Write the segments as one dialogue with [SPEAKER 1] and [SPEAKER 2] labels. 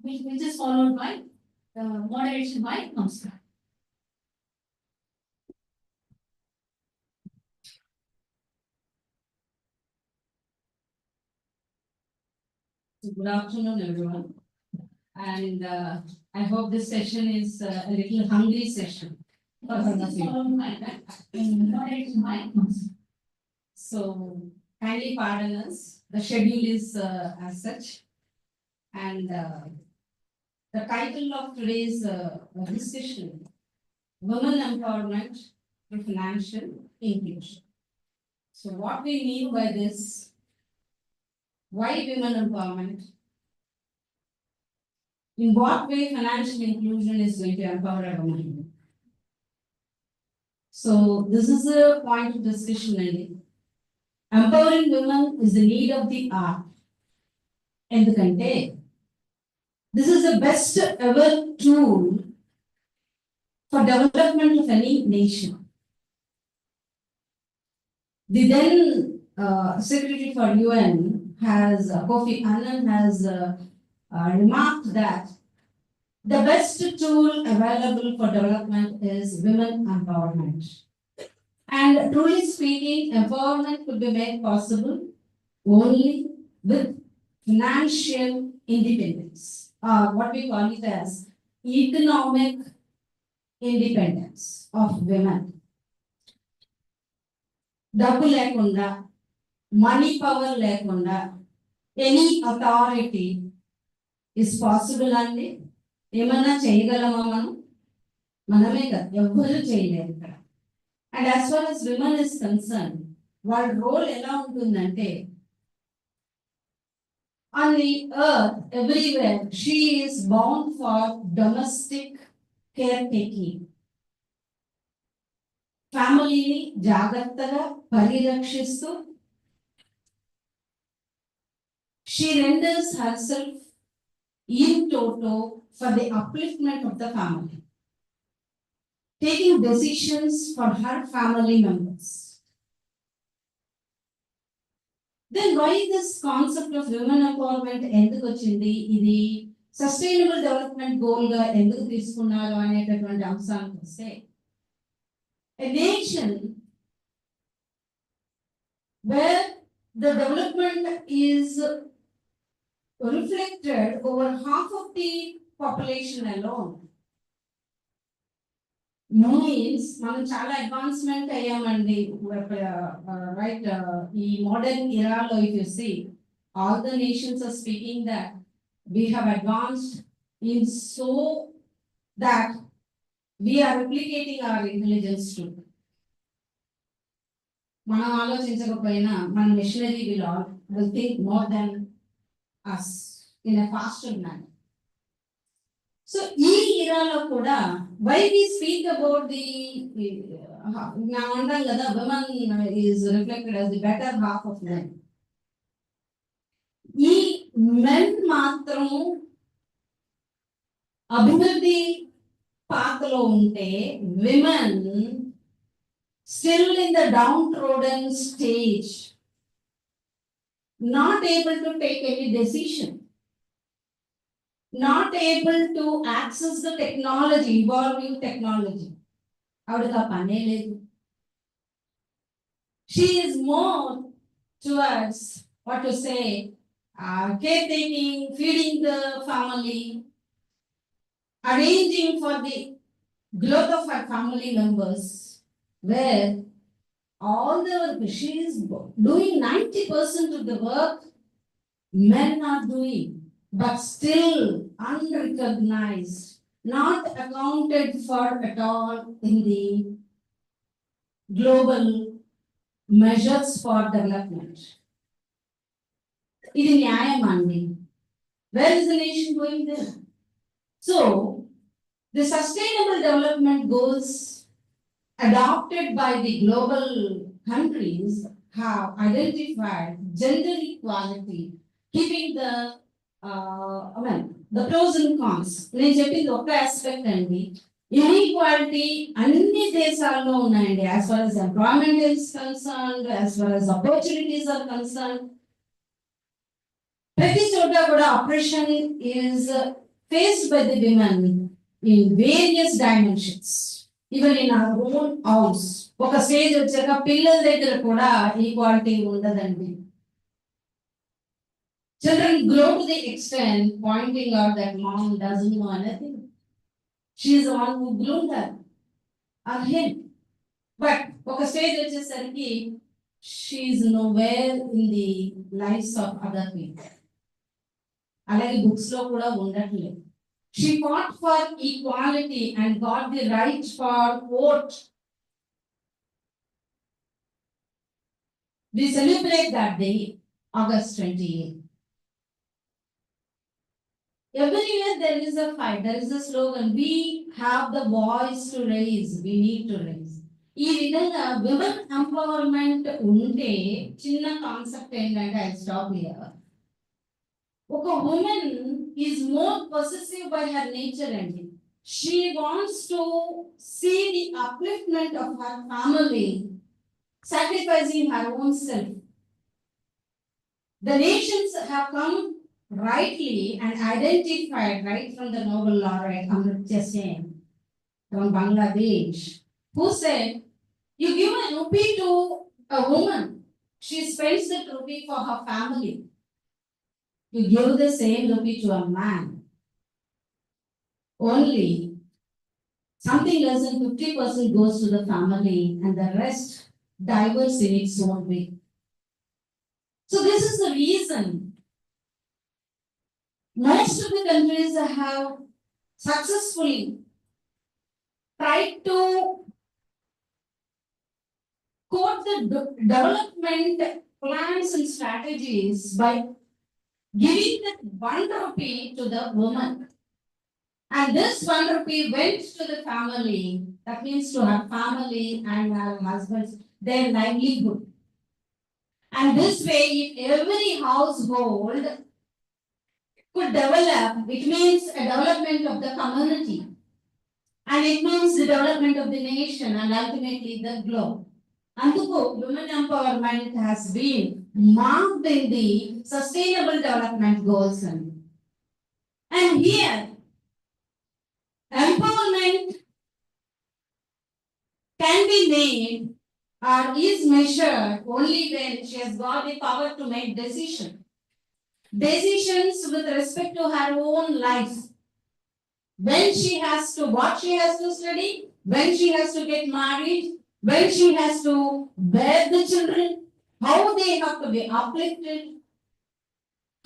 [SPEAKER 1] which is followed by moderation by Namaskar. Good afternoon, everyone. And I hope this session is a little hungry session. So kindly pardon us. The schedule is as such. And the title of today's discussion, Women Empowerment through Financial Inclusion. So what we mean by this, why women empowerment? In what way financial inclusion is going to empower a woman? So this is a point of discussion. Empowering women is the need of the hour. Endukante this is the best ever tool for development of any nation. The then Secretary for UN has Kofi Annan has remarked that the best tool available for development is women empowerment. And truly speaking, empowerment could be made possible only with financial independence, what we call it as economic independence of women. డబ్బు లేకుండా money power లేకుండా any authority is possible అండి. ఏమన్నా చేయగలమా మనమే కదా, ఎవ్వరూ చేయలేరు ఇక్కడ. And as far as women is concern, వాళ్ళ రోల్ ఎలా ఉంటుందంటే on the earth everywhere she is bound for domestic caretaking. ఫ్యామిలీని జాగ్రత్తగా పరిరక్షిస్తూ she renders herself in toto for the upliftment of the family, taking decisions for her family members. Then why this concept of women empowerment enduku vachindi, idi sustainable development goal ga enduku తీసుకున్నారు అనేటటువంటి అంశానికి వస్తే, a nation where the development is reflected over half of the population alone means మనం చాలా advancement అయ్యామండి. Right, ఈ modern ఇరాలో if you see, all the nations are speaking that we have advanced in so that we are replicating our intelligence too. మనం ఆలోచించకపోయినా మన machinery will think more than us in a faster manner. So ఈ ఇరాలో కూడా why we speak about the మనం అంటాం కదా, women is reflected as the better half of men. ఈ men మాత్రము అభివృద్ధి పాత్రలో ఉంటే women still in the downtrodden stage, not able to take any decision, not able to access the technology, evolving technology. Avadika pane ledu. She is more towards what to say, caretaking, feeding the family, arranging for the growth of her family members, where all the work she is doing 90% of the work men are doing, but still unrecognized, not accounted for at all in the global measures for development. Idi nyayam andi. Where is the nation going there? So the sustainable development goals adopted by the global countries have identified gender equality, keeping the the pros and cons. నేను చెప్పింది ఒక aspect అండి. Inequality అన్ని దేశాల్లో ఉన్నాయండి. As far as employment is concerned, as far as opportunities are concerned, ప్రతి చోట కూడా operation is faced by the women in various dimensions. Even in our own house, ఒక స్టేజ్ వచ్చాక పిల్లల దగ్గర కూడా ఈక్వాలిటీ ఉండదండి. Children grow to the extent pointing out that mom doesn't know anything. She is the one who grew her or him. But ఒక stage వచ్చేసరికి she is nowhere in the lives of other people. అలాగే books లో కూడా ఉండట్లేదు. She fought for equality and got the right for vote. We celebrate that day, August 28th. Every year there is a fight, there is a slogan. We have the voice to raise, we need to raise. ఈ విధంగా women empowerment ఉంటే చిన్న concept ఏంటంటే I stop here. ఒక women is more possessive by her nature అండి. She wants to see the upliftment of her family, sacrificing her own self. The nations have come rightly and identified right from the Nobel laureate Amartya Sen from Bangladesh, who said, you give a rupee to a woman, she spends that rupee for her family. You give the same rupee to a man, only something less than 50% goes to the family and the rest diverse in its own way. So this is the reason most of the countries have successfully tried to quote the development plans and strategies by giving that 1 rupee to the woman. And this 1 rupee went to the family, that means to her family and her husband's, their livelihood. And this way, if every household could develop, it means a development of the community. And it means the development of the nation and ultimately the globe. Anduko, women empowerment has been marked in the Sustainable Development Goals. And here, empowerment can be made or is measured only when she has got the power to make decisions with respect to her own life. When she has to, what she has to study, when she has to get married, when she has to bear the children, how they have to be uplifted,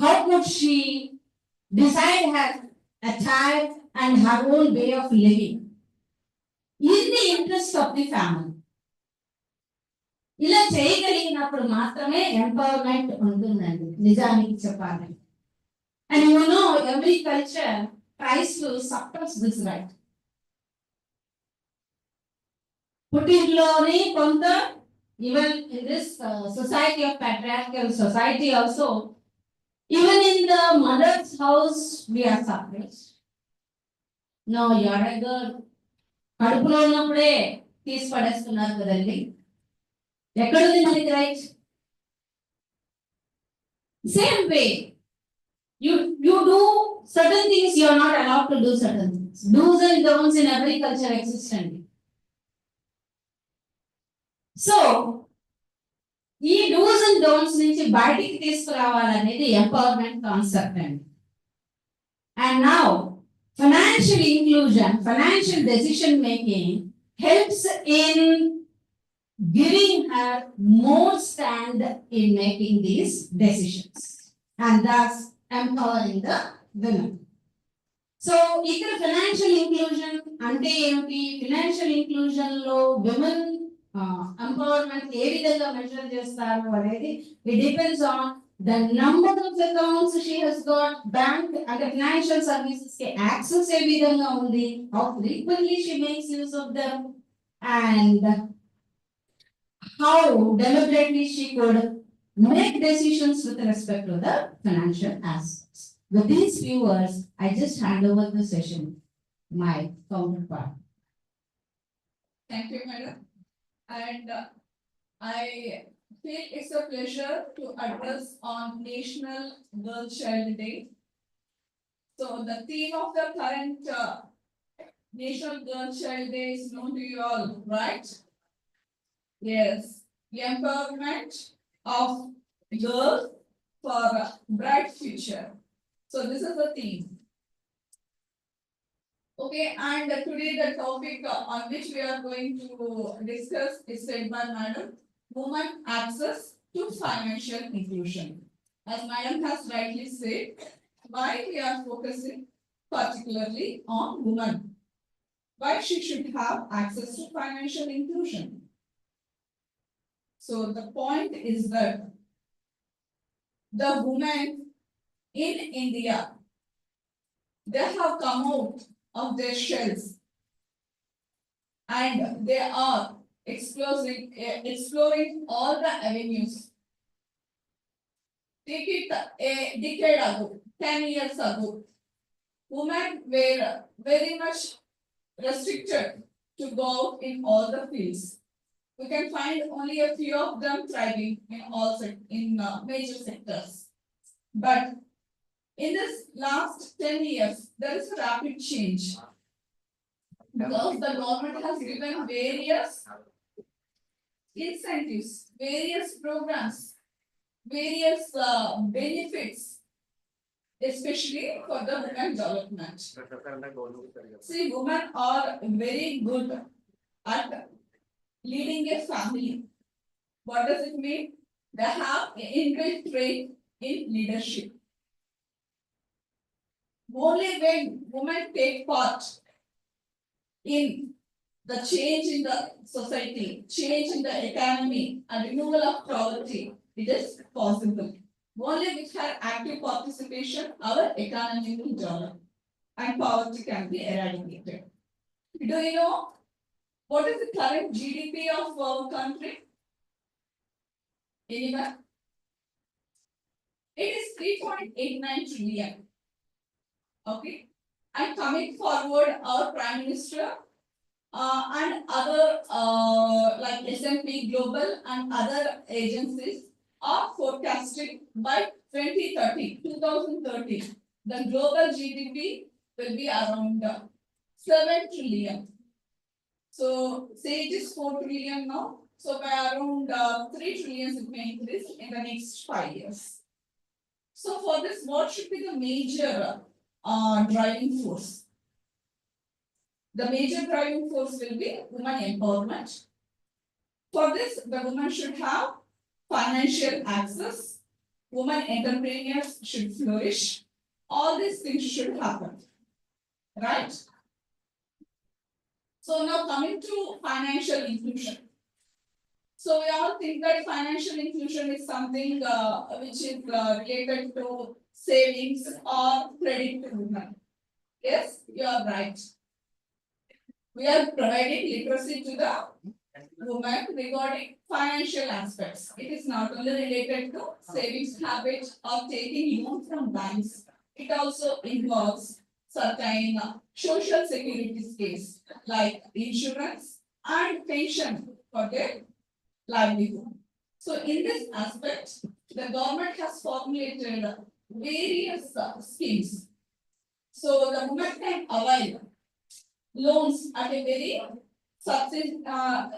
[SPEAKER 1] how could she decide her attire and her own way of living in the interest of the family. ఇలా చేయగలిగినప్పుడు మాత్రమే empowerment ఉంటుందండి నిజానికి చెప్పాలి. And you know, every culture tries to suppress this right. పుట్టింట్లోని కొంత, even in this society of patriarchal society also, even in the mother's house we are suppressed. No, you are a girl. కడుపులో ఉన్నప్పుడే తీసి పడేస్తున్నారు కదండి. ఎక్కడుంది మనకి right? Same way, you do certain things, you are not allowed to do certain things. Do's and don'ts in every culture exist. So ఈ do's and don'ts నుంచి బయటికి తీసుకురావాలనేది empowerment concept అండి. And now financial inclusion, financial decision making helps in giving her more stand in making these decisions and thus empowering the women. So ఇక్కడ financial inclusion అంటే ఏమిటి? Financial inclusion లో women empowerment ఏ విధంగా measure చేస్తారు అనేది it depends on the number of accounts she has got, bank and financial services కి access ఏ విధంగా ఉంది, how frequently she makes use of them, and how deliberately she could make decisions with respect to the financial aspects. With these few words, I just hand over the session to my counterpart.
[SPEAKER 2] Thank you, madam. And I feel it's a pleasure to address on National Girl Child Day. So the theme of the current National Girl Child Day is known to you all, right? Yes, empowerment of girls for a bright future. So this is the theme. Okay, and today the topic on which we are going to discuss is said by Madam, women access to financial inclusion. As Madam has rightly said, why we are focusing particularly on women. Why she should have access to financial inclusion. So the point is that the women in India, they have come out of their shells and they are exploring all the avenues. Take it a decade ago, 10 years ago, women were very much restricted to go out in all the fields. We can find only a few of them thriving in major sectors. But in this last 10 years, there is a rapid change because the government has given various incentives, various programs, various benefits, especially for the women development. See, women are very good at leading a family. What does it mean? They have inbuilt trait in leadership. Only when women take part in the change in the society, change in the economy, and removal of poverty, it is possible. Only with her active participation, our economy will develop and poverty can be eradicated. Do you know what is the current GDP of our country? Anyone? It is 3.89 trillion. Okay. And coming forward, our Prime Minister and other like S&P Global and other agencies are forecasting by 2030, the global GDP will be around 7 trillion. So say it is 4 trillion now. So by around 3 trillion it may increase in the next 5 years. So for this, what should be the major driving force? The major driving force will be women empowerment. For this, the woman should have financial access. Women entrepreneurs should flourish. All these things should happen. Right? So now coming to financial inclusion. So we all think that financial inclusion is something which is related to savings or credit to women. Yes, you are right. We are providing literacy to the women regarding financial aspects. It is not only related to savings habit or taking loan from banks. It also involves certain social security schemes like insurance and pension for their livelihood. So in this aspect, the government has formulated various schemes. So the women can avail loans at a very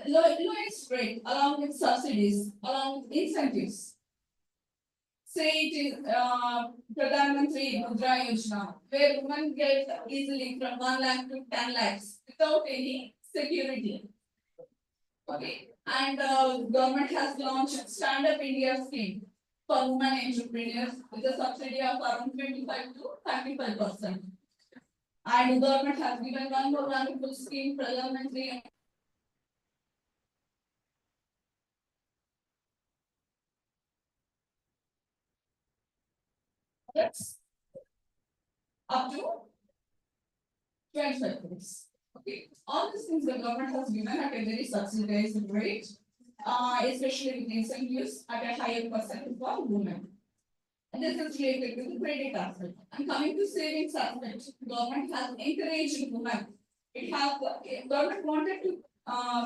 [SPEAKER 2] lowest rate along with subsidies, along with incentives. Say it is Pradhan Mantri Mudra Yojana, where women get easily from 1 lakh to 10 lakhs without any security. Okay, and government has launched Stand Up India scheme for women entrepreneurs with a subsidy of around 25 to 35%. And the government has given one more wonderful scheme, Pradhan Mantri. Yes. Up to 25 crores. Okay. All these things the government has given at a very subsidized rate, especially with incentives at a higher percentage for women. And this is related to the credit aspect. And coming to savings aspect, government has encouraged women. Government wanted to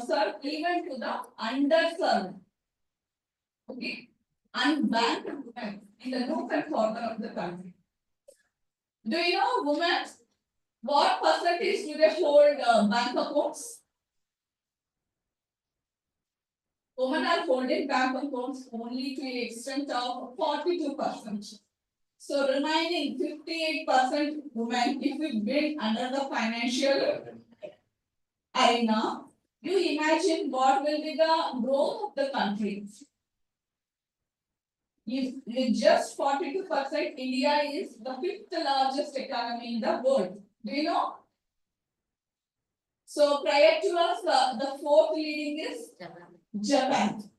[SPEAKER 2] serve even to the underserved. Okay. Unbanked women in the north and corner of the country. Do you know women, what percentage do they hold bank accounts? Women are holding bank accounts only to the extent of 42%. So remaining 58% women, if we bring under the financial arena, you imagine what will be the growth of the country. If with just 42%, India is the fifth largest economy in the world. Do you know? So prior to us, the fourth leading is Japan.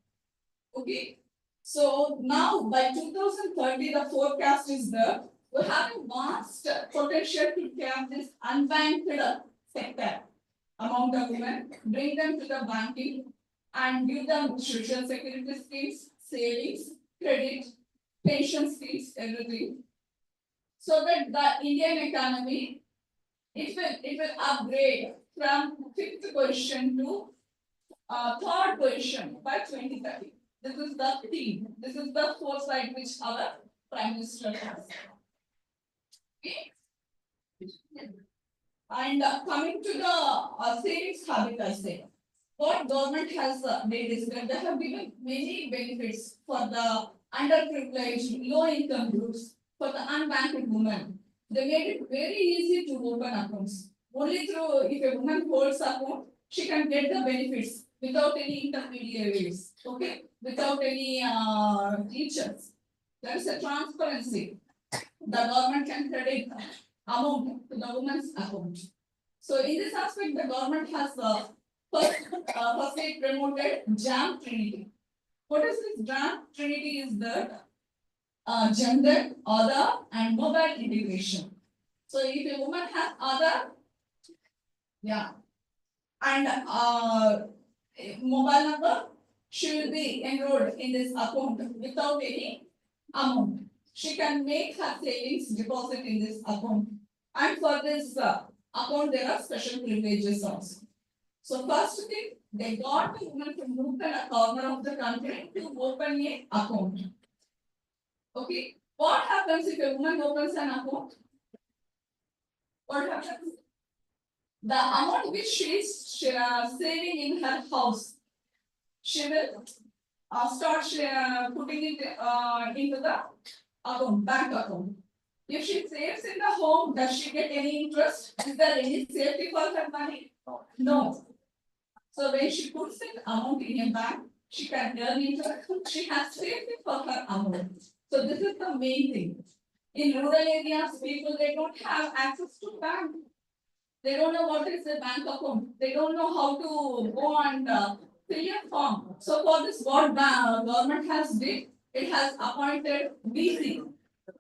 [SPEAKER 2] Okay. So now by 2030, the forecast is that we have a vast potential to tap this unbanked sector among the women, bring them to the banking and give them social security schemes, savings, credit, pension schemes, everything. So that the Indian economy, it will upgrade from fifth position to third position by 2030. This is the theme. This is the foresight which our Prime Minister has. Okay. And coming to the savings habit, I say, what government has made is that they have given many benefits for the underprivileged, low-income groups, for the unbanked women. They made it very easy to open accounts. Only through, if a woman holds account, she can get the benefits without any intermediaries, okay? Without any teachers. There is a transparency. The government can credit amount to the woman's account. So in this aspect, the government has firstly promoted JAM Trinity. What is this JAM Trinity? Is the gender, Aadhaar, and mobile integration. So if a woman has Aadhaar, yeah, and mobile number, she will be enrolled in this account without any amount. She can make her savings deposit in this account. And for this account, there are special privileges also. So first thing, they got the woman to move to a corner of the country to open a account. Okay, what happens if a woman opens an account? What happens? The amount which she is saving in her house, she will start putting it into the account, bank account. If she saves in the home, does she get any interest? Is there any safety for her money? No. So when she puts an amount in a bank, she can earn interest. She has safety for her amount. So this is the main thing. In rural areas, people they don't have access to bank. They don't know what is a bank account. They don't know how to go and fill a form. So for this, what government has did, it has appointed BC,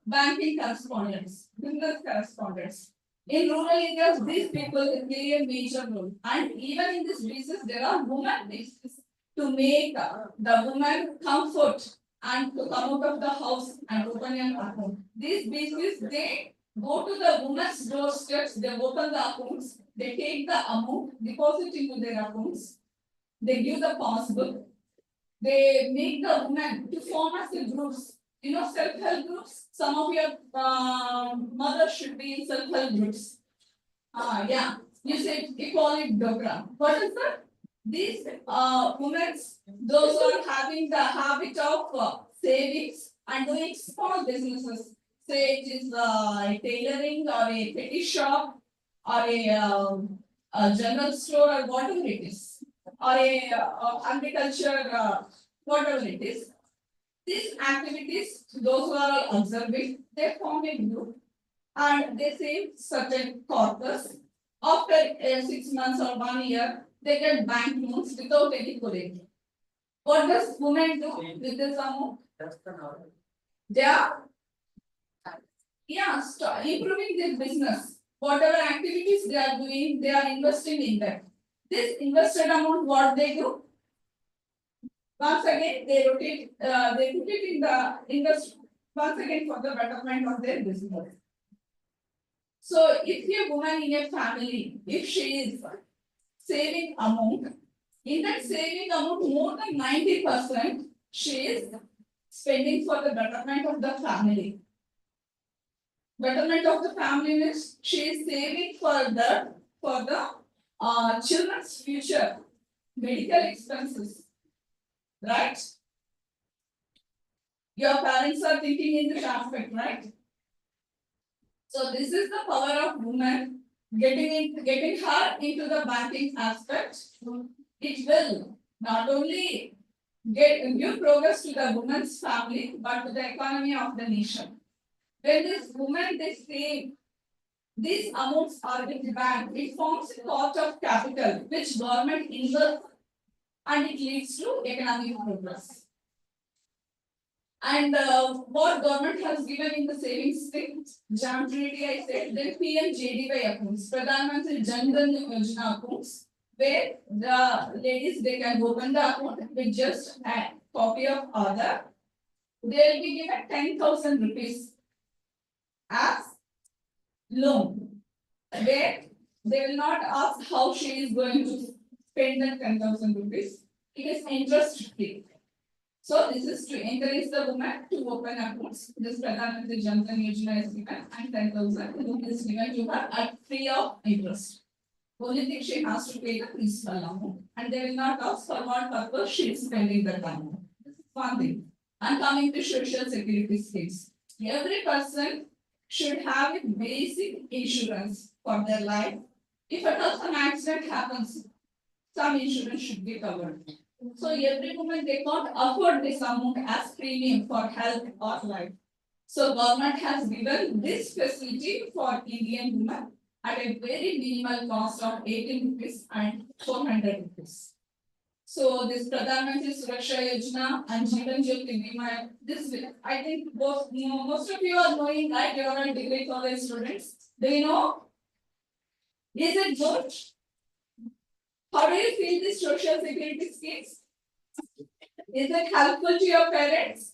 [SPEAKER 2] banking correspondents, business correspondents. In rural areas, these people play a major role. And even in this business, there are women business to make the woman comfort and to come out of the house and open an account. These business, they go to the woman's doorsteps, they open the accounts, they take the amount, deposit into their accounts, they give the passbook, they make the woman to form as a groups. You know, self-help groups. Some of your mothers should be in self-help groups. Yeah. You said you call it Dogra. What is that? These women, those who are having the habit of savings and doing small businesses. Say it is a tailoring or a petty shop or a general store or whatever it is, or a agriculture, whatever it is. These activities, those who are observing, they form a group and they save certain corpus. After 6 months or 1 year, they get bank loans without any collateral. What does women do with this amount? They are improving their business. Whatever activities they are doing, they are investing in that. This invested amount, what they do? Once again, they put it in the invest once again for the betterment of their business. So if a woman in a family, if she is saving amount, in that saving amount, more than 90% she is spending for the betterment of the family. Betterment of the family means she is saving for the children's future medical expenses, right? Your parents are thinking in this aspect, right? So this is the power of women getting her into the banking aspect. It will not only give progress to the woman's family, but to the economy of the nation. When this woman they save these amounts are in the bank, it forms a pot of capital which government invests and it leads to economic progress. And what government has given in the savings thing, Jam Treaty I said, then PMJDY accounts, Pradhan Mantri Jan Dhan Yojana accounts, where the ladies they can open the account with just a copy of Aadhaar. They will be given 10,000 rupees as loan, where they will not ask how she is going to spend that 10,000 rupees. It is interest free. So this is to encourage the woman to open accounts. This Pradhan Mantri Jan Dhan Yojana is given and 10,000 is given to her at free of interest. Only thing she has to pay the principal amount and they will not ask for what purpose she is spending that amount. One thing. And coming to social security schemes. Every person should have a basic insurance for their life. If at all some accident happens, some insurance should be covered. So every woman they can't afford this amount as premium for health or life. So government has given this facility for Indian women at a very minimal cost of 18 rupees and 400 rupees. So this Pradhan Mantri Suraksha Yojana and Jeevan Jyoti Bima, this I think most of you are knowing that you are all degree college students. Do you know? Is it good? How do you feel this social security schemes? Is it helpful to your parents?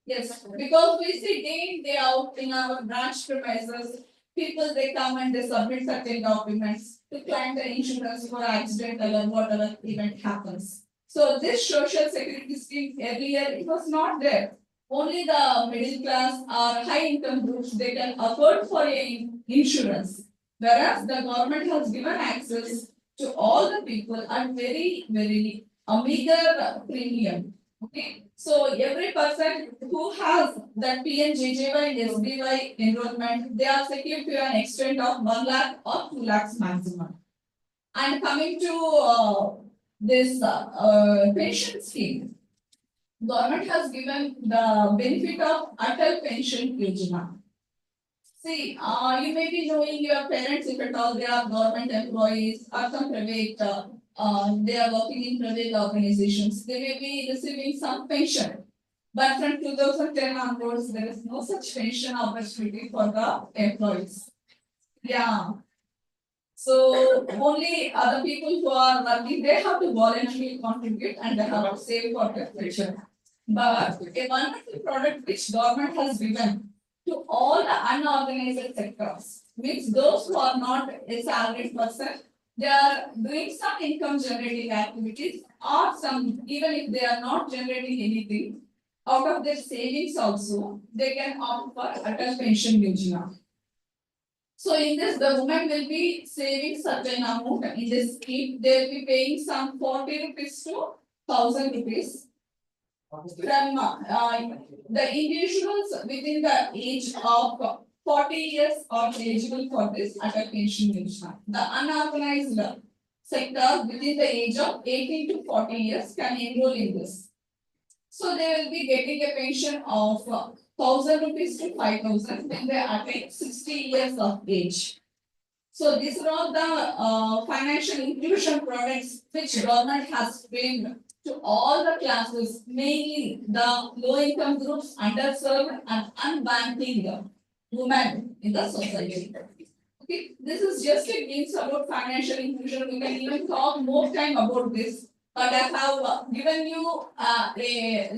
[SPEAKER 2] Yes, because we see day in, day out in our branch premises, people they come and they submit certain documents to claim the insurance for accidental or whatever event happens. So this social security scheme earlier it was not there. Only the middle class or high income groups they can afford for a insurance. Whereas the government has given access to all the people at very a meager premium. Okay, so every person who has that PNJJY and SBY enrollment, they are secured to an extent of 1 lakh or 2 lakhs maximum. And coming to this pension scheme, government has given the benefit of Atal Pension Yojana. See, you may be knowing your parents if at all they are government employees or some private they are working in private organizations, they may be receiving some pension. But from 2010 onwards, there is no such pension opportunity for the employees. Yeah. So only other people who are working, they have to voluntarily contribute and they have to save for their future. But a wonderful product which government has given to all the unorganized sectors, means those who are not a salaried person, they are doing some income generating activities or some, even if they are not generating anything, out of their savings also, they can opt for Atal Pension Yojana. So in this, the woman will be saving certain amount in this scheme. They will be paying some 40 rupees to 1,000 rupees. From the individuals within the age of 40 years are eligible for this Atal Pension Yojana. The unorganized sector within the age of 18 to 40 years can enroll in this. So they will be getting a pension of 1,000 rupees to 5,000 when they attain 60 years of age. So these are all the financial inclusion products which government has framed to all the classes, mainly the low income groups, underserved and unbanked women in the society. Okay, this is just a glimpse about financial inclusion. We can even talk more time about this. But I have given you a brief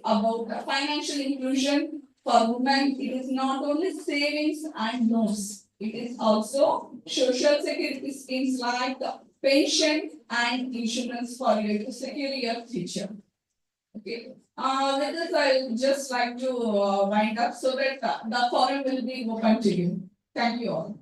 [SPEAKER 2] about financial inclusion for women. It is not only savings and loans. It is also social security schemes like pension and insurance for you to secure your future. Okay, with this, I would just like to wind up so that the forum will be open to you. Thank you all.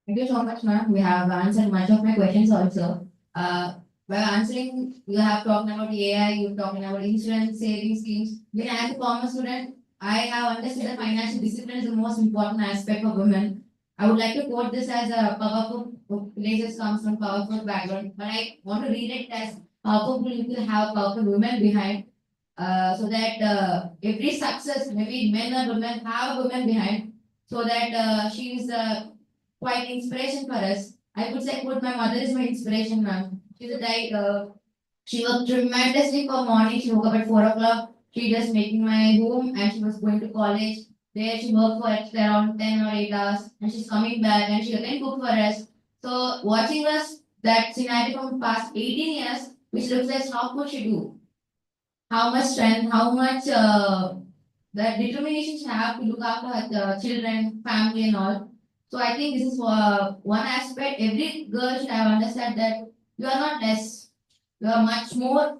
[SPEAKER 3] Thank you so much, ma'am. We have answered much of my questions also. By answering, you have talked about AI, you talked about insurance saving schemes. When as a commerce student, I have understood that financial discipline is the most important aspect of women. I would like to quote this as a powerful places comes from powerful background, but I want to read it as powerful people have powerful women behind. So that every success, maybe men or women have a woman behind, so that she is quite inspiration for us. I would say, quote, my mother is my inspiration, ma'am. She's a diet. She worked tremendously for morning. She woke up at 4 o'clock. She just making my home, and she was going to college. There she worked for around 10 or 8 hours, and she's coming back, and she again cooked for us. So watching us that scenario from past 18 years, which looks like how could she do? How much strength? How much that determination she have to look after her children, family, and all. So I think this is one aspect every girl should have understand that you are not less. You are much more,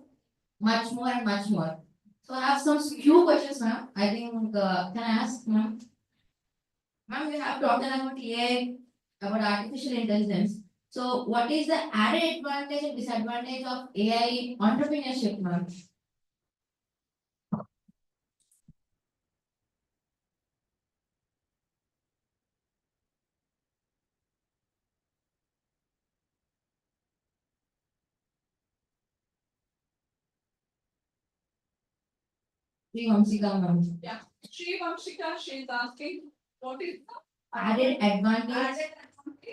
[SPEAKER 3] and much more. So I have some few questions, ma'am. I think can I ask, ma'am? Ma'am, we have talked about AI, about artificial intelligence. So what is the added advantage and disadvantage of AI entrepreneurship, ma'am? Sri Vamsika, ma'am.
[SPEAKER 2] Yeah, Shri Vamshika, she is asking, what is the
[SPEAKER 3] Added advantage
[SPEAKER 2] added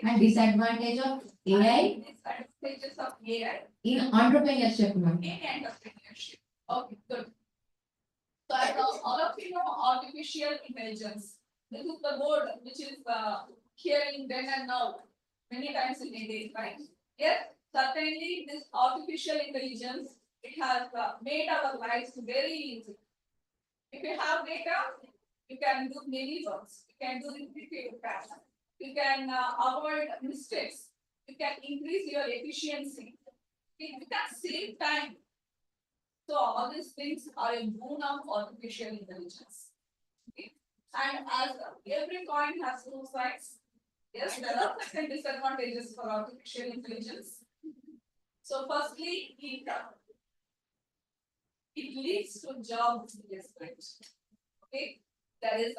[SPEAKER 3] and disadvantage of AI
[SPEAKER 2] disadvantages of AI
[SPEAKER 3] in entrepreneurship, ma'am.
[SPEAKER 2] in entrepreneurship? Okay, good. So as all of you know, artificial intelligence. This is the word which is hearing then and now many times in a day, right? Yes, certainly this artificial intelligence, it has made our lives very easy. If you have data, you can do many works. You can do repetitive tasks. You can avoid mistakes. You can increase your efficiency. You can save time. So all these things are a boon of artificial intelligence. Okay? And as every coin has two sides, yes, there are certain disadvantages for artificial intelligence. So firstly, it leads to job displacement. Okay, that is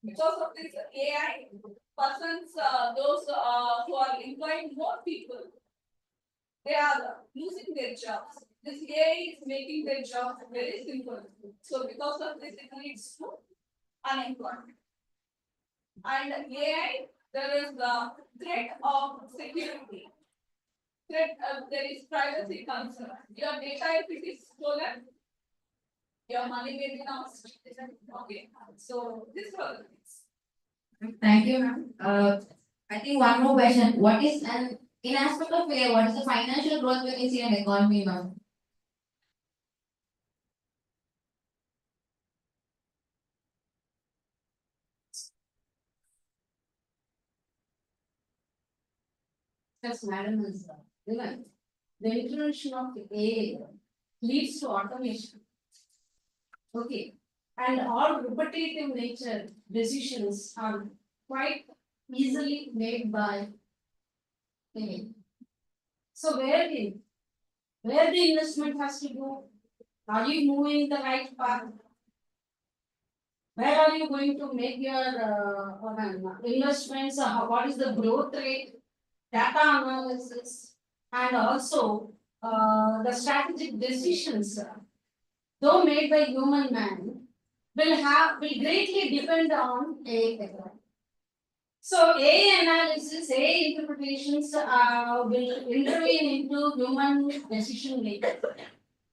[SPEAKER 2] because of this AI, persons, those who are employing more people, they are losing their jobs. This AI is making their jobs very simple. So because of this, it leads to unemployment. And AI, there is the threat of security. There is privacy concern. Your data, if it is stolen, your money may be lost. Okay, so this was the things.
[SPEAKER 3] Thank you, ma'am. I think one more question. What is an in aspect of AI, what is the financial growth we can see in economy, ma'am?
[SPEAKER 1] Yes, madam is given. The introduction of AI leads to automation. Okay, and all repetitive nature decisions are quite easily made by AI. So where the investment has to go? Are you moving the right path? Where are you going to make your investments? What is the growth rate? Data analysis, and also the strategic decisions, though made by human man, will greatly depend on AI technology. So AI analysis, AI interpretations will intervene into human decision making.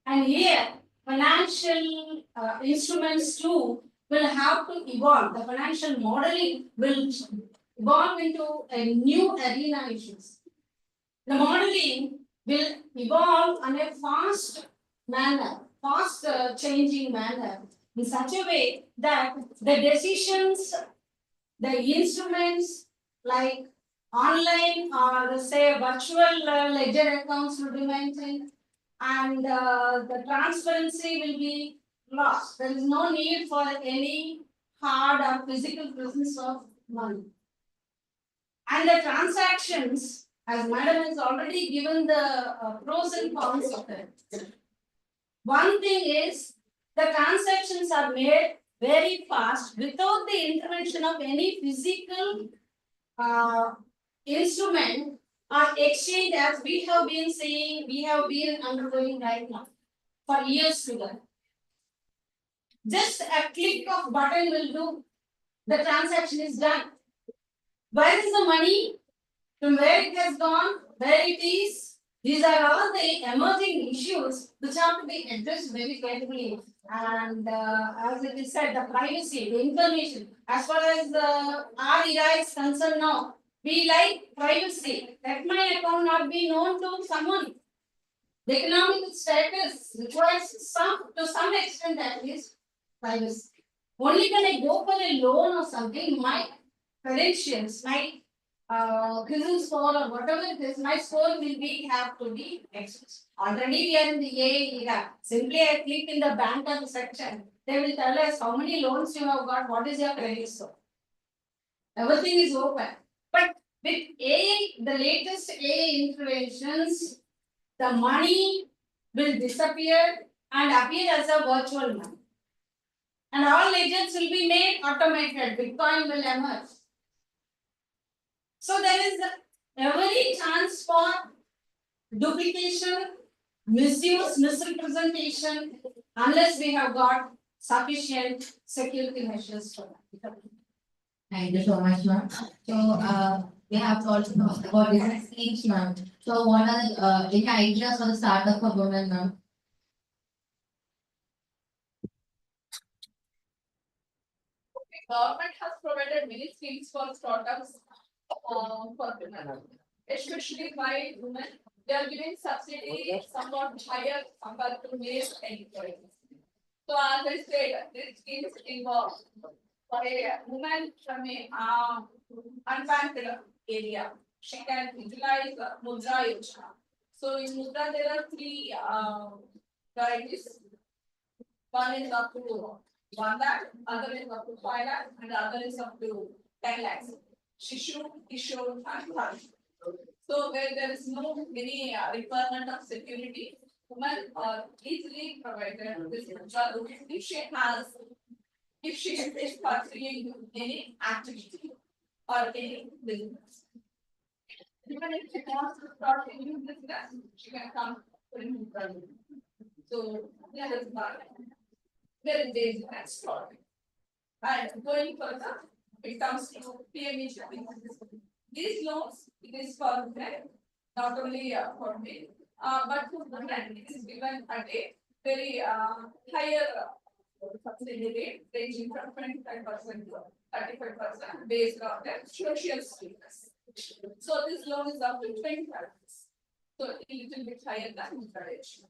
[SPEAKER 1] And here, financial instruments too will have to evolve. The financial modeling will evolve into a new arena issues. The modeling will evolve on a fast manner, fast changing manner, in such a way that the decisions, the instruments like online or say virtual ledger accounts will be maintained, and the transparency will be lost. There is no need for any hard or physical presence of money. And the transactions, as madam has already given the pros and cons of it. One thing is the transactions are made very fast without the intervention of any physical instrument or exchange, as we have been seeing, we have been undergoing right now for years together. Just a click of button will do, the transaction is done. Where is the money? From where it has gone, where it is? These are all the emerging issues which have to be addressed very carefully. And as it is said, the privacy, the information, as far as our era is concerned now, we like privacy. Let my account not be known to someone. The economic status requires to some extent at least privacy. Only when I go for a loan or something, my credentials, my CRISIL score or whatever it is, my score will be have to be expressed. Already we are in the AA era. Simply I click in the bank of section. They will tell us how many loans you have got, what is your credit score. Everything is open. But with AA, the latest AA interventions, the money will disappear and appear as a virtual money. And all ledgers will be made automated. Bitcoin will emerge. So there is every chance for duplication, misuse, misrepresentation, unless we have got sufficient security measures for that.
[SPEAKER 3] Thank you so much, ma'am. So, we have to also talk about business schemes, ma'am. So, what are the any ideas for the startup for women, ma'am?
[SPEAKER 2] Government has provided many schemes for startups for women, especially by women. They are giving subsidy somewhat higher compared to male employees. So as I said, this schemes involve for a woman from a unbanked area, she can utilize Mudra Yojana. So in Mudra there are three varieties. One is up to 1 lakh, other is up to 5 lakh, and the other is up to 10 lakhs. Shishu, Kishore, and Bharat. So where there is no any requirement of security, women are easily provided this Mudra if she is pursuing any activity or any business. Even if she wants to start a new business, she can come to Mudra. So that is why there is days and story. And going further, it comes to PME. These loans, it is for men, not only for men, but for women, it is given at a very higher subsidy rate, ranging from 25% to 35% based on their social status. So this loan is up to 25%. So a little bit higher than encouraged.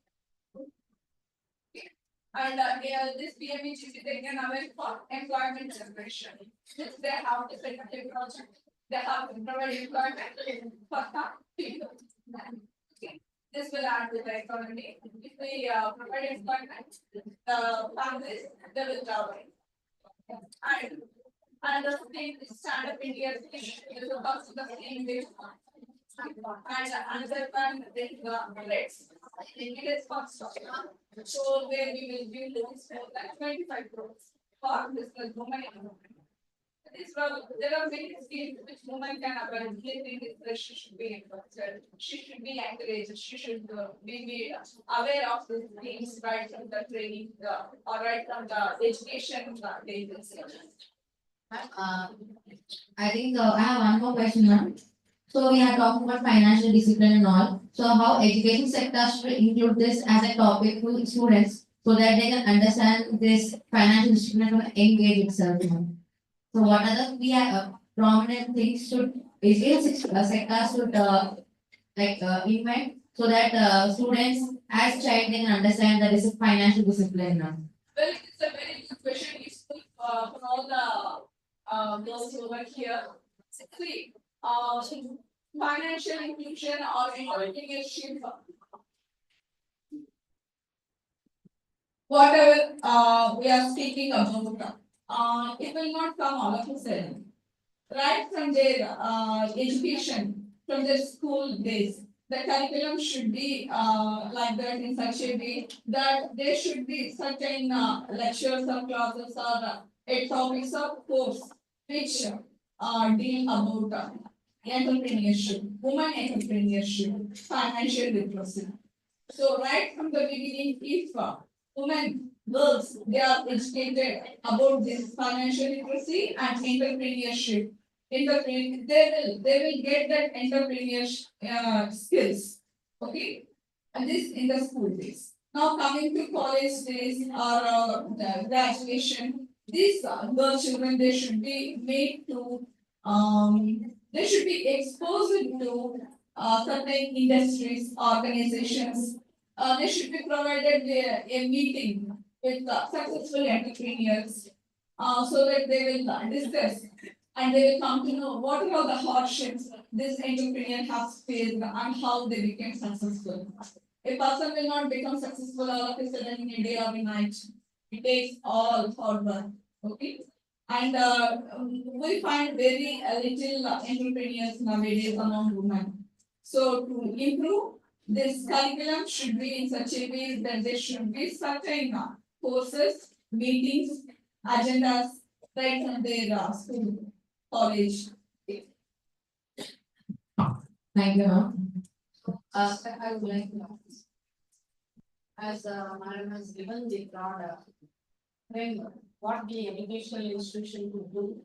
[SPEAKER 2] And this PME, they can avail for employment generation. Since they have to set up a project, they have to provide employment for the people. Okay. This will add to the economy. If we provide employment, the families, they will travel. And the thing is stand-up India is about the same way. And another one is rates. It is cost. So where we will give loans for like 25 crores for business women. There are many schemes which women can avail. They think that she should be encouraged. She should be encouraged. She should be made aware of these things right from the training or right from the education agency.
[SPEAKER 3] I think I have one more question, ma'am. So we are talking about financial discipline and all. So how education sector should include this as a topic to students so that they can understand this financial discipline from a young age itself, ma'am. So what are the key prominent things should education sector should invent so that students as child they can understand that this is financial discipline now.
[SPEAKER 2] Well, it's a very good question. It's for all the girls over here. See, financial inclusion or entrepreneurship. Whatever we are speaking about, it will not come all of a sudden. Right from their education, from their school days, the curriculum should be like that in such a way that there should be certain lectures or classes or topics of course which deal about entrepreneurship, women entrepreneurship, financial literacy. So right from the beginning, if women, girls, they are educated about this financial literacy and entrepreneurship, they will get that entrepreneurship skills. Okay, and this in the school days. Now coming to college days or the graduation, these girl children they should be made to they should be exposed to certain industries, organizations. They should be provided a meeting with successful entrepreneurs so that they will discuss and they will come to know what are the hardships this entrepreneur has faced and how they became successful. A person will not become successful all of a sudden in a day or a night. It takes all hard work. Okay. And we find very little entrepreneurs nowadays among women. So to improve this curriculum should be in such a way that there should be certain courses, meetings, agendas right from their school, college.
[SPEAKER 3] Thank you, ma'am. I would like to ask, as madam has given the broad framework, what the educational institution could do.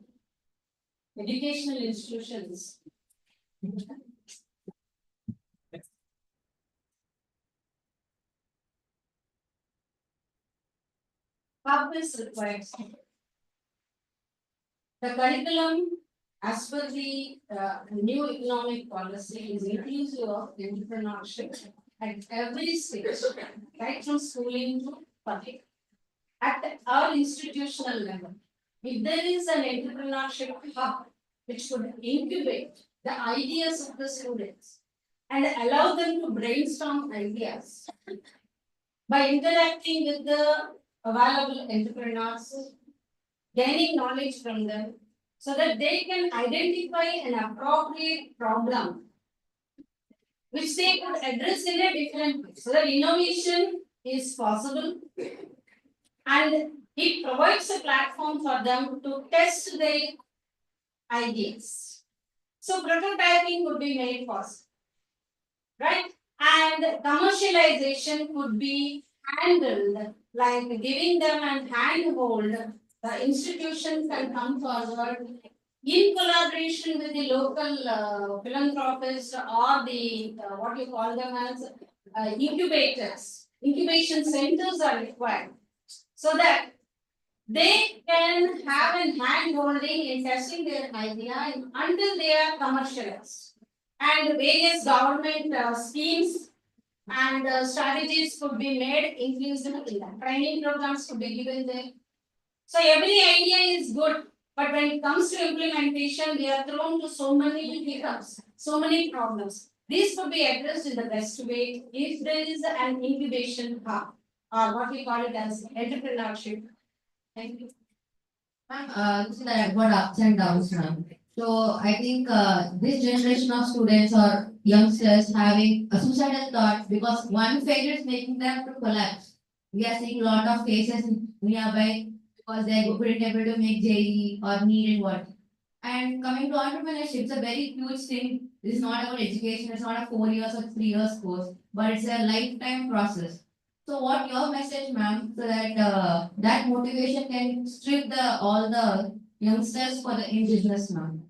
[SPEAKER 3] Educational institutions purpose requires the curriculum as per the new economic policy is inclusive of entrepreneurship at every stage, right from schooling to public. At our institutional level, if there is an entrepreneurship hub which could incubate the ideas of the students and allow them to brainstorm ideas by interacting with the available entrepreneurs, gaining knowledge from them, so that they can identify an appropriate problem which they could address in a different way. So that innovation is possible and it provides a platform for them to test their ideas. So prototyping could be made possible, right? And commercialization could be handled like giving them an handhold. The institution can come forward in collaboration with the local philanthropists or the what you call them as incubators. Incubation centers are required so that they can have an hand holding in testing their idea until they are commercialized. And various government schemes and strategies could be made inclusive in that. Training programs could be given there. So every idea is good, but when it comes to implementation, we are thrown to so many hiccups, so many problems. These could be addressed in the best way if there is an incubation hub, or what we call it as entrepreneurship. Thank you. Ma'am, this is about ups and downs, ma'am. So I think this generation of students or youngsters having a suicidal thought because one failure is making them to collapse. We are seeing a lot of cases nearby because they couldn't able to make JEE or NEET and what. And coming to entrepreneurship, it's a very huge thing. This is not about education, it's not a 4 years or 3 years course, but it's a lifetime process. So what your message, ma'am, so that that motivation can strip the all the youngsters for the in business, ma'am.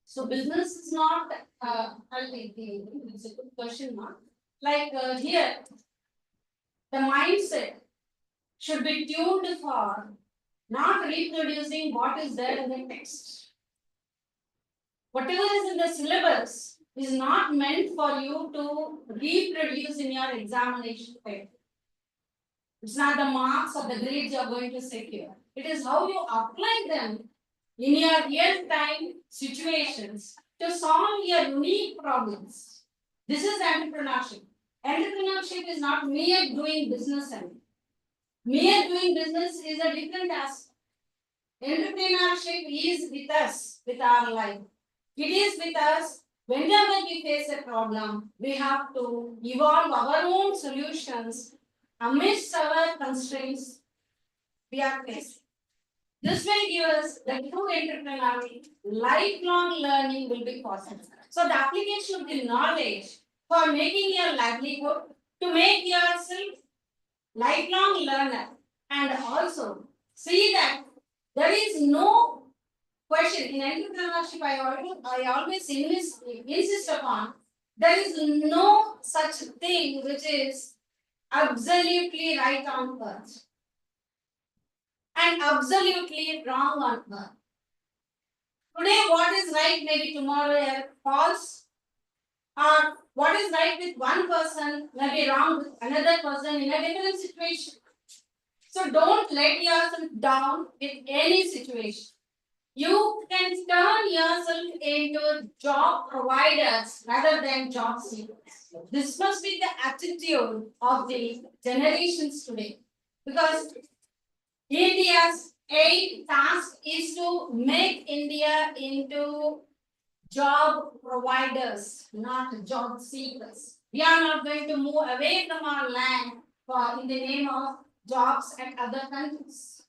[SPEAKER 3] So business is not. I'll take the. It's a good question, ma'am. Like here, the mindset should be tuned for not reproducing what is there in the text. Whatever is in the syllabus is not meant for you to reproduce in your examination paper. It's not the marks or the grades you are going to secure. It is how you apply them in your real-time situations
[SPEAKER 1] to solve your unique problems. This is entrepreneurship. Entrepreneurship is not mere doing business only. Mere doing business is a different aspect. Entrepreneurship is with us, with our life. It is with us whenever we face a problem, we have to evolve our own solutions amidst our constraints we are facing. This will give us the true entrepreneurial, lifelong learning will be possible. So the application of the knowledge for making your livelihood, to make yourself lifelong learner, and also see that there is no question in entrepreneurship. I always insist upon there is no such thing which is absolutely right on earth and absolutely wrong on earth. Today, what is right maybe tomorrow false, or what is right with one person may be wrong with another person in a different situation. So don't let yourself down with any situation. You can turn yourself into job providers rather than job seekers. This must be the attitude of the generations today. Because India's aim task is to make India into job providers, not job seekers. We are not going to move away from our land for in the name of jobs at other countries.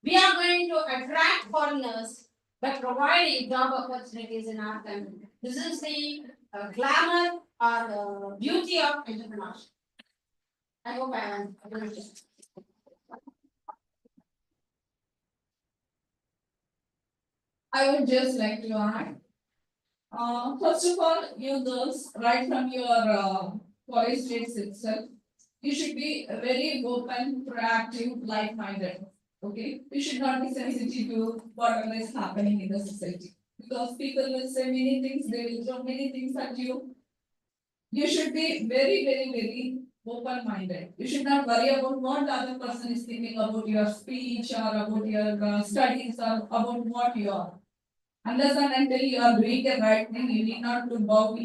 [SPEAKER 1] We are going to attract foreigners by providing job opportunities in our country. This is the glamour or beauty of entrepreneurship. I hope I am.
[SPEAKER 2] I would just like to add. First of all, you girls, right from your college days itself, you should be very open, proactive, like-minded. Okay, you should not be sensitive to whatever is happening in the society, because people will say many things, they will throw many things at you. You should be very, very, very open-minded. You should not worry about what the other person is thinking about your speech or about your studies or about what you are. Unless and until you are doing the right thing, you need not to bow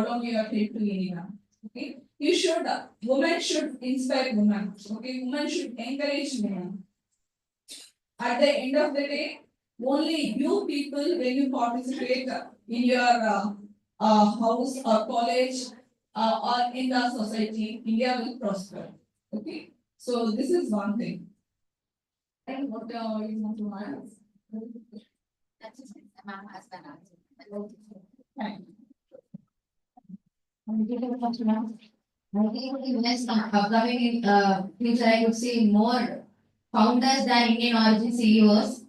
[SPEAKER 2] down your head to anyone. Okay, you should. Women should inspire women. Okay, women should encourage women. At the end of the day, only you people, when you participate in your house or college or in the society, India will prosper. Okay, so this is one thing. And what you want to add?
[SPEAKER 3] That's it. Ma'am has done answer.
[SPEAKER 2] Thank you.
[SPEAKER 3] I think in next upcoming future, I would see more founders than Indian origin CEOs.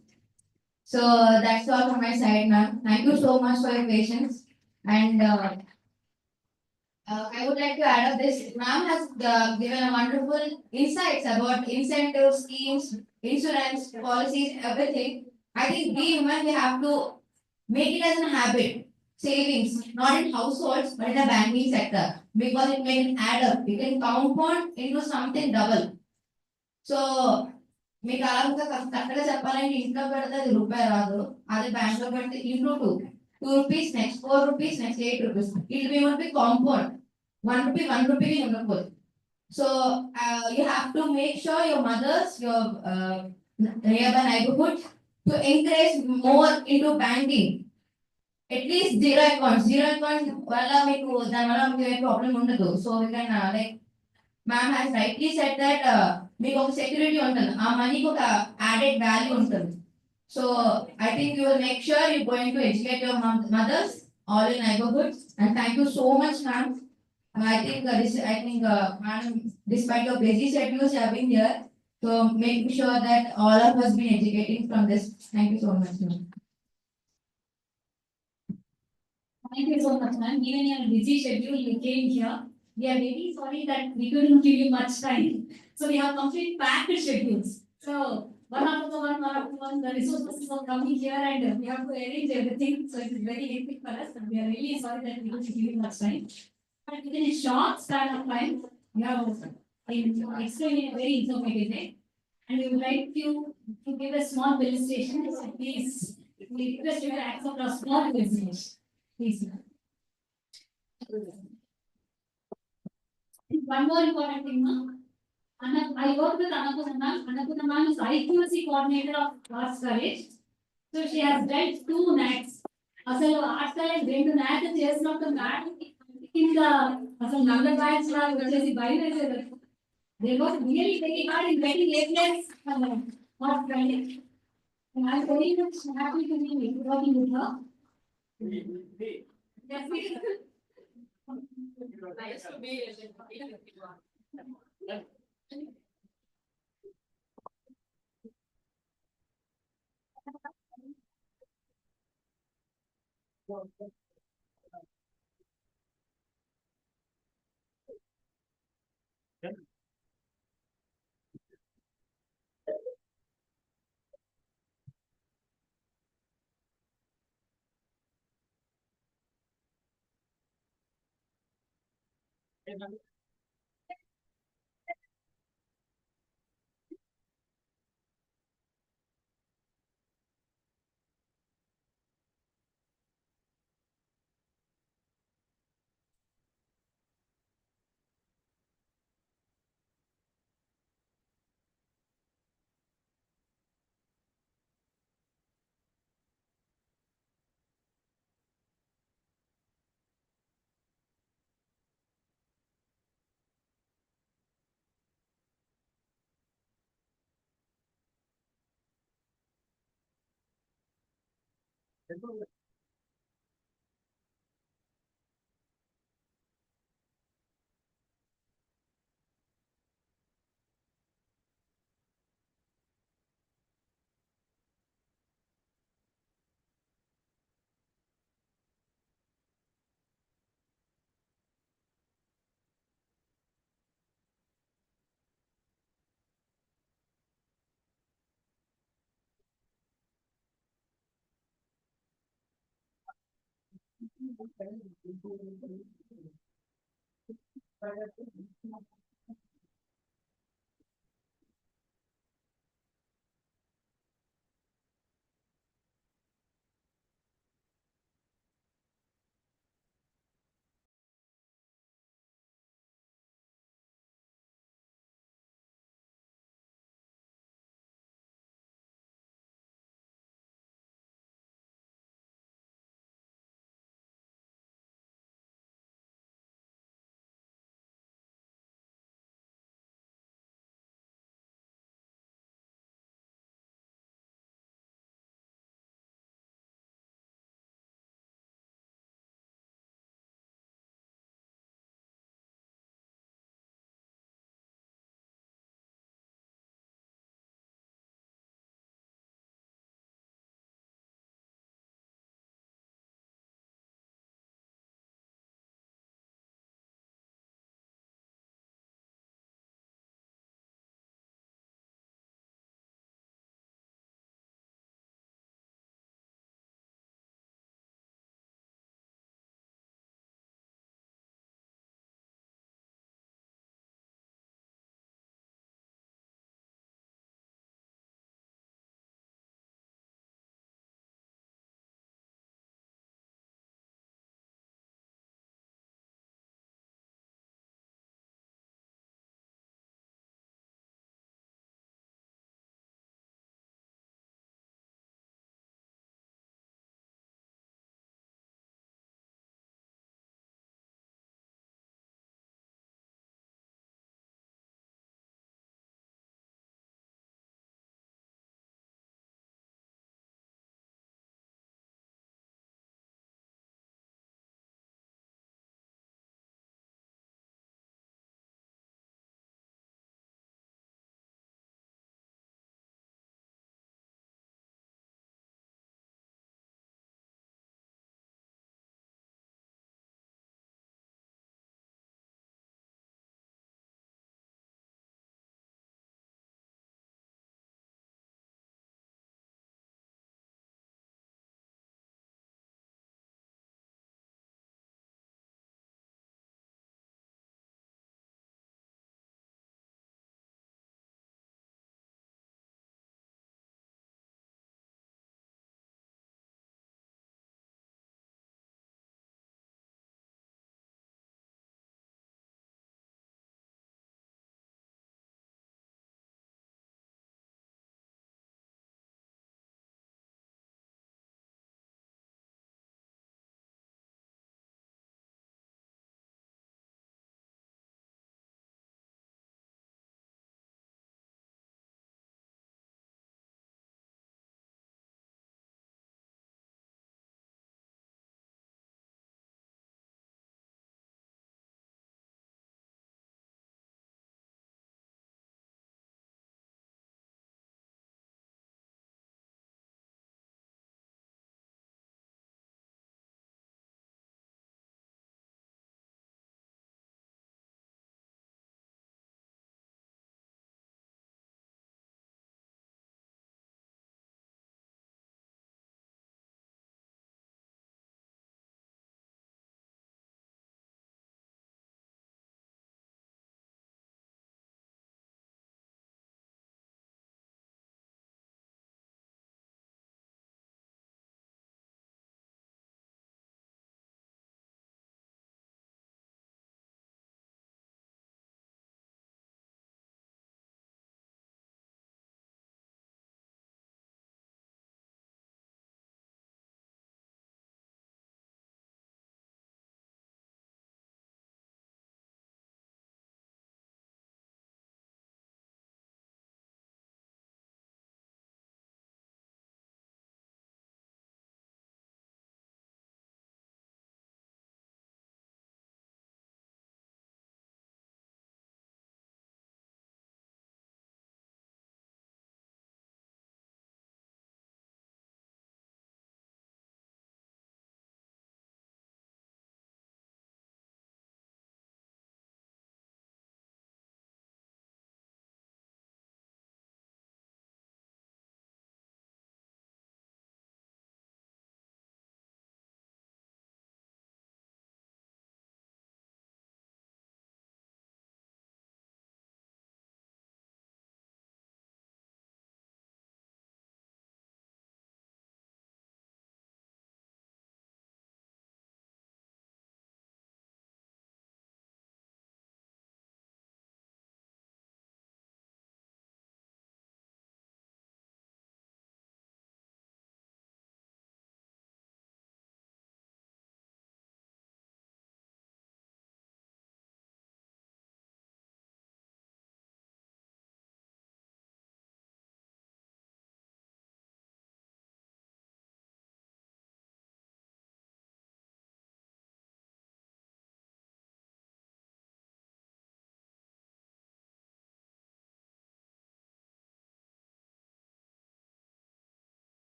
[SPEAKER 3] So that's all from my side, ma'am. Thank you so much for your patience. And I would like to add up this. Ma'am has given a wonderful insights about incentive schemes, insurance policies, everything. I think we women we have to make it as a habit. Savings, not in households, but in the banking sector, because it can add up. It can compound into something double. So మీకు అలా ఇంకా కరెక్ట్గా చెప్పాలంటే ఇంట్లో పెడితే అది రూపాయి రాదు, అదే బ్యాంక్ లో పెడితే into 2 rupees, next 4 rupees, next 8 rupees, it we would be compound. 1 rupee ఉండకపోదు. So you have to make sure your mothers, your nearby neighbourhood to encourage more into banking. At least zero accounts వల్ల మీకు దానివల్ల మీకు problem ఉండదు. So we can like ma'am has rightly said that మీకు ఒక security ఉంటుంది, ఆ మనీకి ఒక యాడెడ్ వాల్యూ ఉంటుంది. So I think you will make sure you going to educate your mothers all in neighbourhood. And thank you so much ma'am. I think madam, despite your busy schedules, you have been here, so making sure that all of us been educating from this. Thank you so much, ma'am.
[SPEAKER 4] Thank you so much, ma'am. Given your busy schedule, you came here. We are very sorry that we couldn't give you much time. So we have complete packed schedules. So one after one, the resources are coming here and we have to arrange everything. So it is very hectic for us. And we are really sorry that we couldn't give you much time. But within a short span of time, we have explained in a very informative way. And we would like you to give a small illustration. So please, we request you to accept a small illustration. Please. One more important thing, ma'am. I work with Annapurna ma'am. Annapurna ma'am is IQC coordinator of Arts College. So she has done 2 NATs. అసలు arts college 2 NAT చేసినప్పుడు math కింద అసలు number batch లాగా వచ్చేసి భయం వేసేది. They work really very hard in getting A plus for training. And I'm very much happy to be working with her. Yes, nice to be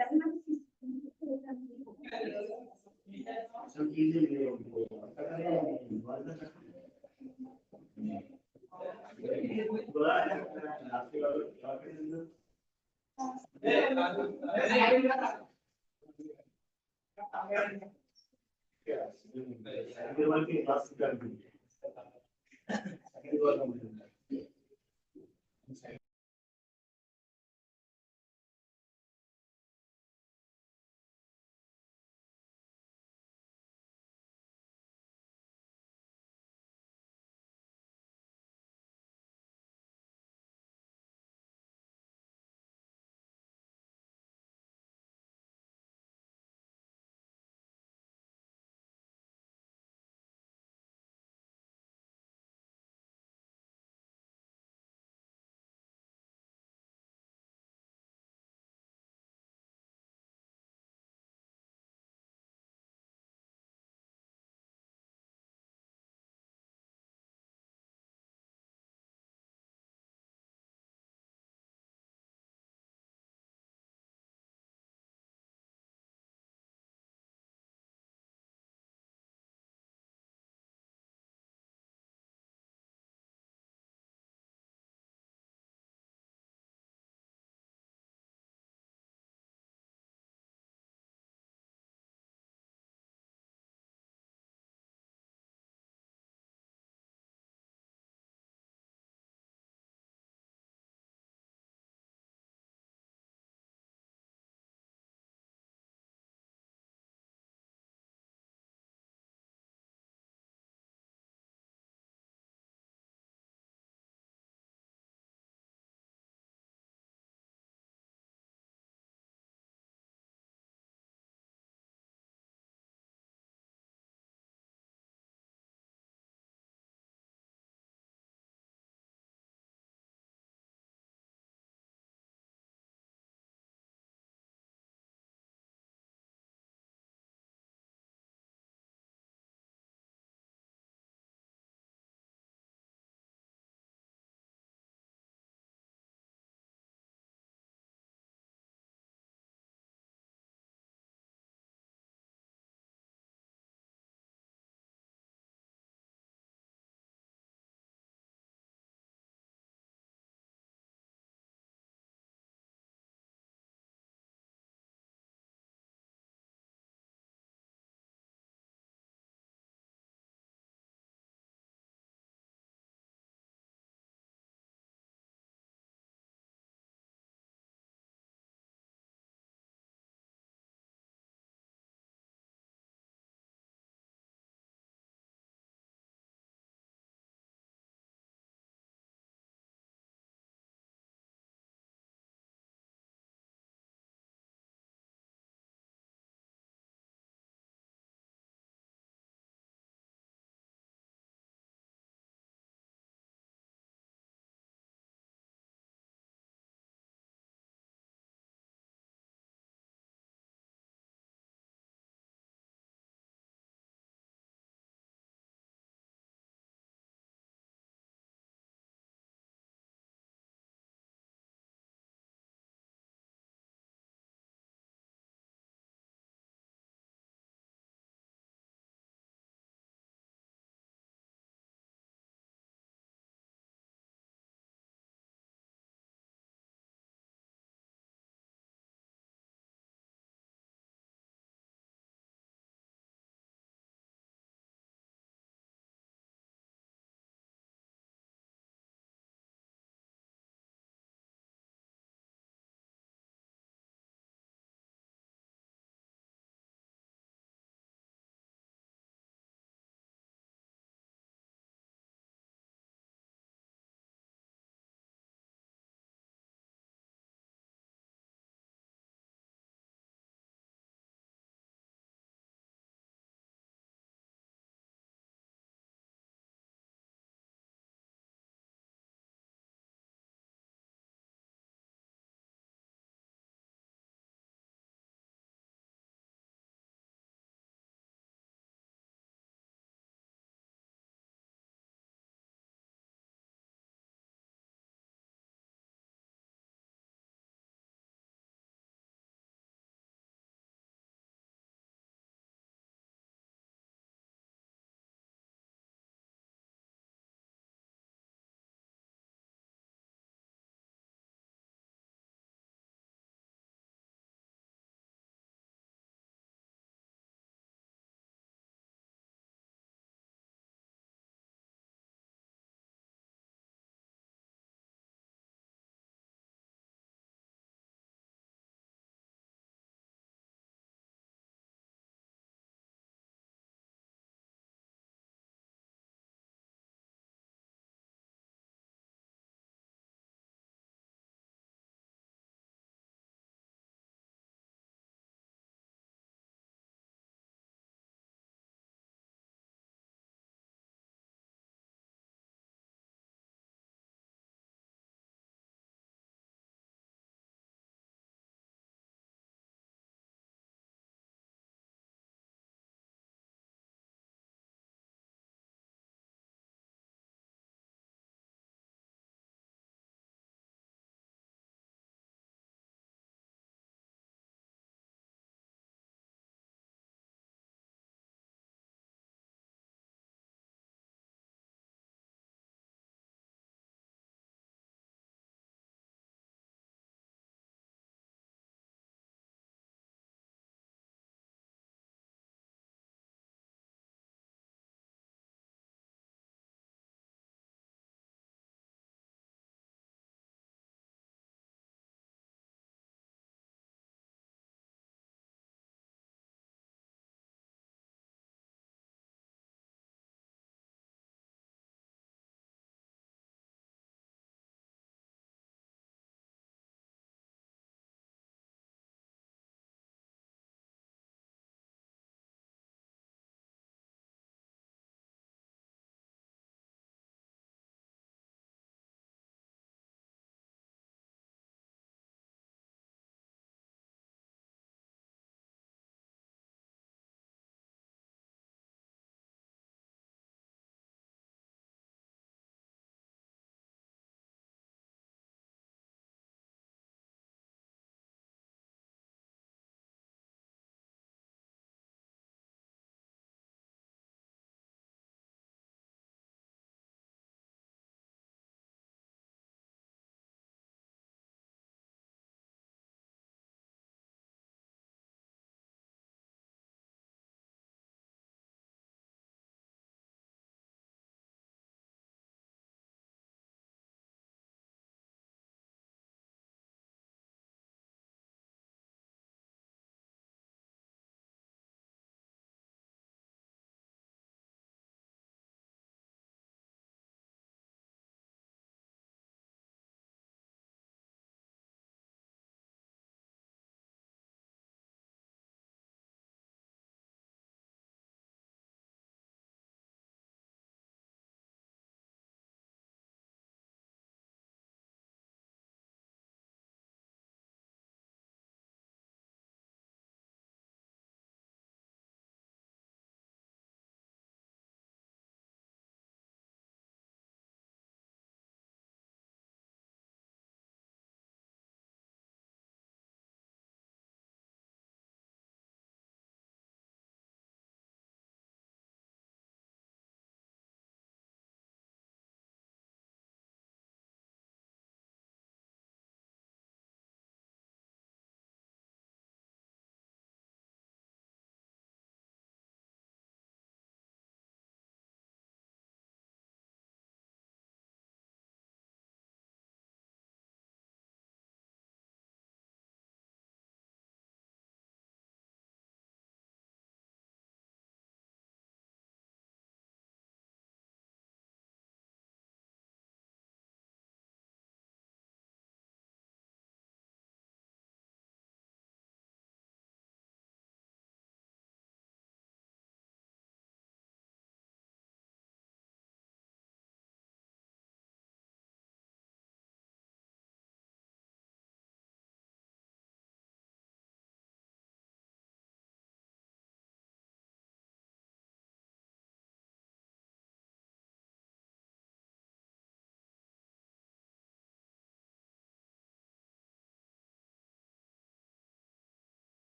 [SPEAKER 5] Yes.